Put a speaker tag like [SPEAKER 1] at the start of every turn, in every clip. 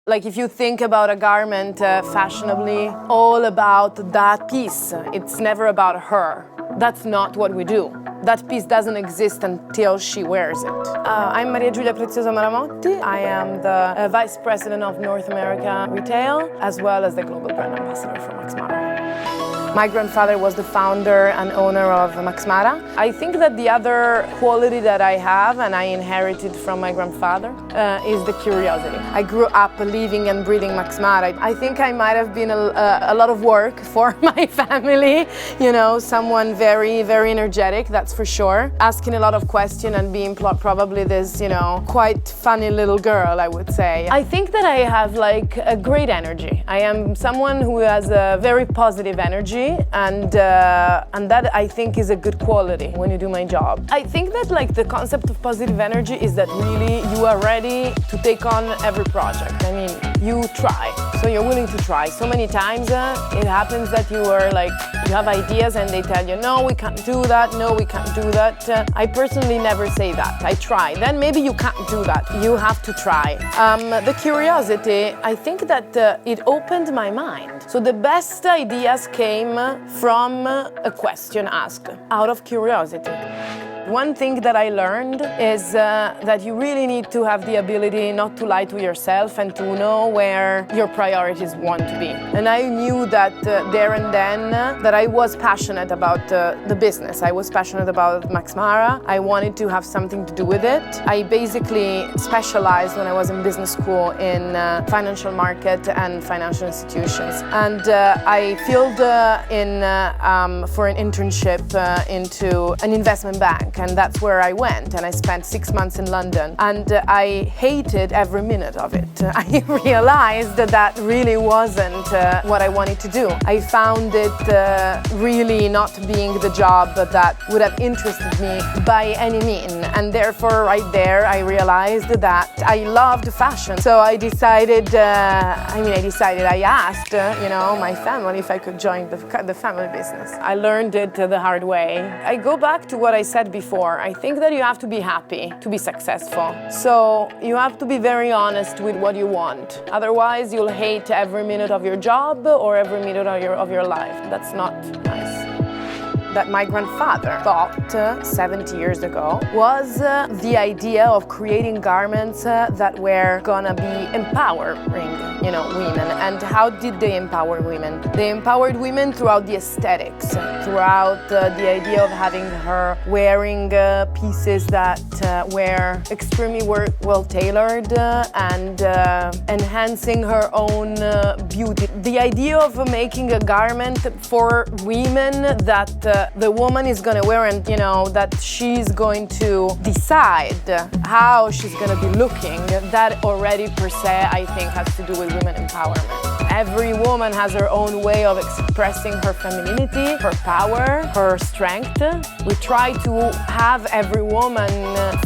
[SPEAKER 1] Like if you think about a garment fashionably, all about that piece. It's never about her. That's not what we do. That piece doesn't exist until she wears it. I'm Maria Preziosa Maramotti. I am the Vice President of North America Retail, as well as the Global Brand Ambassador for Maksimara. My grandfather was the founder and owner of Maksimara. I think that the other quality that I have and I inherited from my grandfather is the curiosity. I grew up living and breathing Maksimara. I think I might have been a lot of work for my family, you know, someone very, very energetic, that's for sure. Asking a lot of questions and being probably this, you know, quite funny little girl, I would say. I think that I have like a great energy. I am someone who has a very positive energy. And that I think is a good quality when you do my job. I think that like the concept of positive energy is that really you are ready to take on every project. I mean, you try, so you're willing to try. So many times it happens that you are like, you have ideas and they tell you, no, we can't do that, no, we can't do that. I personally never say that. I try. Then maybe you can't do that. You have to try. The curiosity, I think that it opened my mind. So the best ideas came from a question asked out of curiosity. One thing that I learned is that you really need to have the ability not to lie to yourself and to know where your priorities want to be. And I knew that there and then that I was passionate about the business. I was passionate about Maksimara. I wanted to have something to do with it. I basically specialized when I was in business school in financial market and financial institutions. And I filled in for an internship into an investment bank. And that's where I went, and I spent 6 months in London, and I hated every minute of it. I realized that really wasn't what I wanted to do. I found it really not being the job that would have interested me by any means, and therefore right there I realized that I loved fashion. So I decided, I asked, my family if I could join the family business. I learned it the hard way. I go back to what I said before. I think that you have to be happy to be successful. So you have to be very honest with what you want. Otherwise, you'll hate every minute of your job or every minute of your life. That's not nice. That my grandfather thought 70 years ago was the idea of creating garments that were gonna be empowering, women. And how did they empower women? They empowered women throughout the aesthetics, throughout the idea of having her wearing pieces that were extremely well tailored and enhancing her own beauty. The idea of making a garment for women that the woman is going to wear and, that she's going to decide how she's going to be looking, that already per se, I think, has to do with women empowerment. Every woman has her own way of expressing her femininity, her power, her strength. We try to have every woman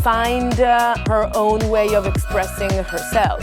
[SPEAKER 1] find her own way of expressing herself.